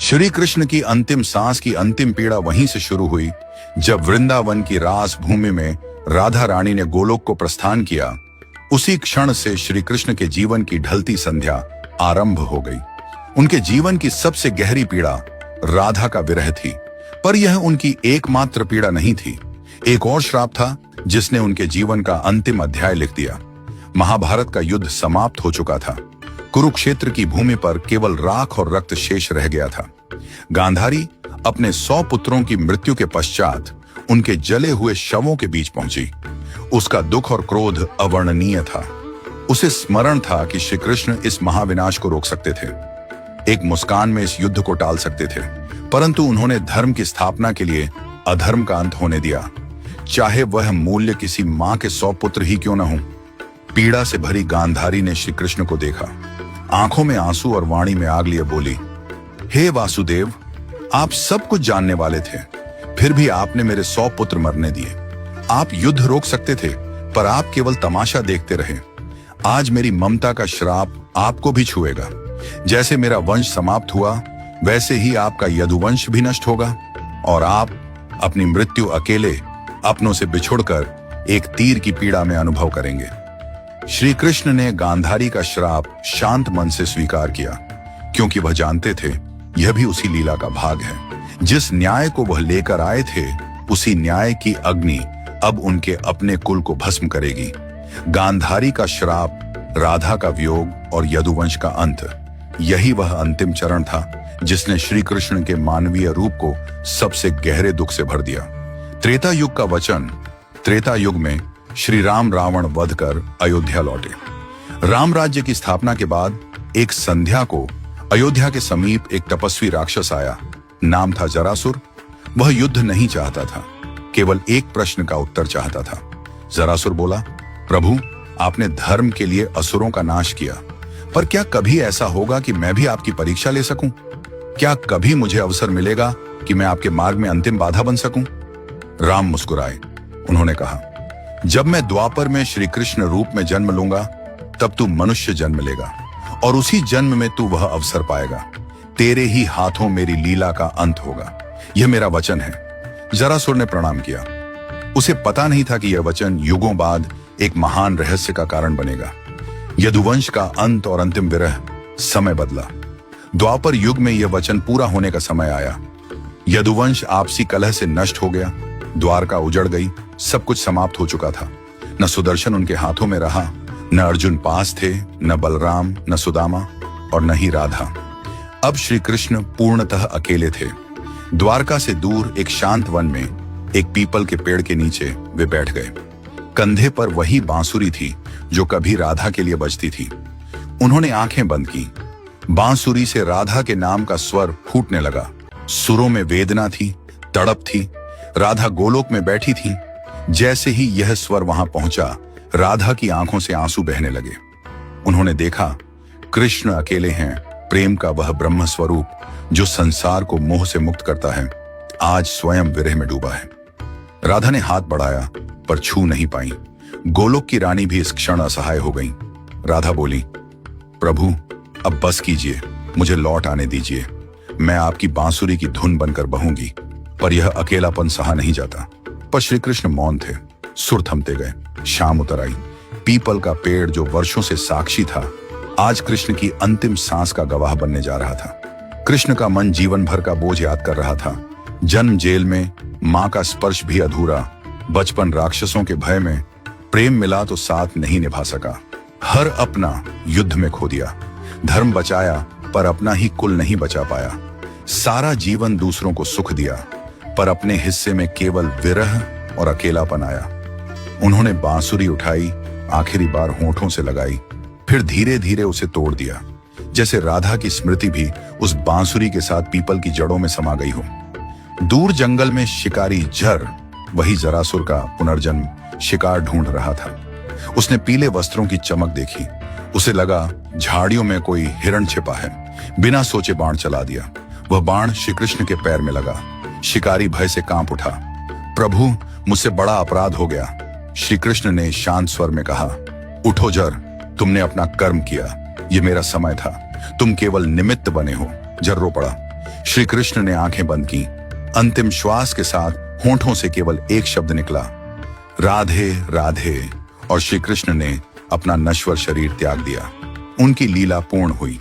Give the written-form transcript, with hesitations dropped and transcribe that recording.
श्री कृष्ण की अंतिम सांस की अंतिम पीड़ा वहीं से शुरू हुई जब वृंदावन की रास भूमि में राधा रानी ने गोलोक को प्रस्थान किया। उसी क्षण से श्री कृष्ण के जीवन की ढलती संध्या आरंभ हो गई। उनके जीवन की सबसे गहरी पीड़ा राधा का विरह थी, पर यह उनकी एकमात्र पीड़ा नहीं थी। एक और श्राप था जिसने उनके जीवन का अंतिम अध्याय लिख दिया। महाभारत का युद्ध समाप्त हो चुका था। कुरुक्षेत्र की भूमि पर केवल राख और रक्त शेष रह गया था। गांधारी अपने 100 पुत्रों की मृत्यु के पश्चात उनके जले हुए शवों के बीच पहुंची। उसका दुख और क्रोध अवर्णनीय था। उसे स्मरण था कि श्री कृष्ण इस महाविनाश को रोक सकते थे, एक मुस्कान में इस युद्ध को टाल सकते थे, परंतु उन्होंने धर्म की स्थापना के लिए अधर्म का अंत होने दिया, चाहे वह मूल्य किसी मां के 100 पुत्र ही क्यों न हो। पीड़ा से भरी गांधारी ने श्री कृष्ण को देखा, आंखों में आंसू और वाणी में आग लिए बोली, हे वासुदेव, आप सब कुछ जानने वाले थे, फिर भी आपने मेरे 100 पुत्र मरने दिए। आप युद्ध रोक सकते थे, पर आप केवल तमाशा देखते रहे। आज मेरी ममता का श्राप आपको भी छुएगा। जैसे मेरा वंश समाप्त हुआ, वैसे ही आपका यदुवंश भी नष्ट होगा और आप अपनी मृत्यु अकेले अपनों से बिछुड़कर एक तीर की पीड़ा में अनुभव करेंगे। श्री कृष्ण ने गांधारी का श्राप शांत मन से स्वीकार किया, क्योंकि वह जानते थे यह भी उसी लीला का भाग है। जिस न्याय को वह लेकर आए थे, उसी न्याय की अग्नि अब उनके अपने कुल को भस्म करेगी। गांधारी का श्राप, राधा का वियोग और यदुवंश का अंत, यही वह अंतिम चरण था जिसने श्री कृष्ण के मानवीय रूप को सबसे गहरे दुख से भर दिया। त्रेता युग का वचन। त्रेता युग में श्री राम रावण वध कर अयोध्या लौटे। राम राज्य की स्थापना के बाद एक संध्या को अयोध्या के समीप एक तपस्वी राक्षस आया। नाम था जरासुर। वह युद्ध नहीं चाहता था, केवल एक प्रश्न का उत्तर चाहता था। जरासुर बोला, प्रभु, आपने धर्म के लिए असुरों का नाश किया, पर क्या कभी ऐसा होगा कि मैं भी आपकी परीक्षा ले सकूं? क्या कभी मुझे अवसर मिलेगा कि मैं आपके मार्ग में अंतिम बाधा बन सकूं? राम मुस्कुराए। उन्होंने कहा, जब मैं द्वापर में श्री कृष्ण रूप में जन्म लूंगा, तब तू मनुष्य जन्म लेगा और उसी जन्म में तू वह अवसर पाएगा। तेरे ही हाथों मेरी लीला का अंत होगा। यह मेरा वचन है। जरासुर ने प्रणाम किया। उसे पता नहीं था कि यह वचन युगों बाद एक महान रहस्य का कारण बनेगा। यदुवंश का अंत और अंतिम विरह। समय बदला। द्वापर युग में यह वचन पूरा होने का समय आया। यदुवंश आपसी कलह से नष्ट हो गया। द्वारका उजड़ गई। सब कुछ समाप्त हो चुका था। न सुदर्शन उनके हाथों में रहा, न अर्जुन पास थे, न बलराम, न सुदामा और न ही राधा। अब श्री कृष्ण पूर्णतः अकेले थे। द्वारका से दूर एक शांत वन में एक पीपल के पेड़ के नीचे वे बैठ गए। कंधे पर वही बांसुरी थी जो कभी राधा के लिए बजती थी। उन्होंने आंखें बंद की। बांसुरी से राधा के नाम का स्वर फूटने लगा। सुरों में वेदना थी, तड़प थी। राधा गोलोक में बैठी थी। जैसे ही यह स्वर वहां पहुंचा, राधा की आंखों से आंसू बहने लगे। उन्होंने देखा, कृष्ण अकेले हैं। प्रेम का वह ब्रह्म स्वरूप जो संसार को मोह से मुक्त करता है, आज स्वयं विरह में डूबा है। राधा ने हाथ बढ़ाया, पर छू नहीं पाई। गोलोक की रानी भी इस क्षण असहाय हो गई। राधा बोली, प्रभु, अब बस कीजिए, मुझे लौट आने दीजिए। मैं आपकी बांसुरी की धुन बनकर बहूंगी। पर यह अकेलापन सहा नहीं जाता। पर श्री कृष्ण मौन थे। सुर थमते गए। शाम उतर आई। पीपल का पेड़ जो वर्षों से साक्षी था, आज कृष्ण की अंतिम सांस का गवाह बनने जा रहा था। कृष्ण का मन जीवन भर का बोझ याद कर रहा था। जन्म जेल में, मां का स्पर्श भी अधूरा, बचपन राक्षसों के भय में, प्रेम मिला तो साथ नहीं निभा सका। हर अपना युद्ध में खो दिया। धर्म बचाया, पर अपना ही कुल नहीं बचा पाया। सारा जीवन दूसरों को सुख दिया, पर अपने हिस्से में केवल विरह और अकेलापन आया। उन्होंने बांसुरी उठाई, आखिरी बार होंठों से लगाई, फिर धीरे धीरे उसे तोड़ दिया, जैसे राधा की स्मृति भी उस बांसुरी के साथ पीपल की जड़ों में समा गई हो। दूर जंगल में शिकारी जर, वही जरासुर का पुनर्जन्म, शिकार ढूंढ रहा था। उसने पीले वस्त्रों की चमक देखी। उसे लगा झाड़ियों में कोई हिरण छिपा है। बिना सोचे बाण चला दिया। वह बाण श्री कृष्ण के पैर में लगा। शिकारी भय से कांप उठा। प्रभु, मुझसे बड़ा अपराध हो गया। श्री कृष्ण ने शांत स्वर में कहा, उठो जर, तुमने अपना कर्म किया। ये मेरा समय था, तुम केवल निमित्त बने हो। जर रो पड़ा। श्री कृष्ण ने आंखें बंद की। अंतिम श्वास के साथ होंठों से केवल एक शब्द निकला, राधे राधे, और श्री कृष्ण ने अपना नश्वर शरीर त्याग दिया। उनकी लीला पूर्ण हुई।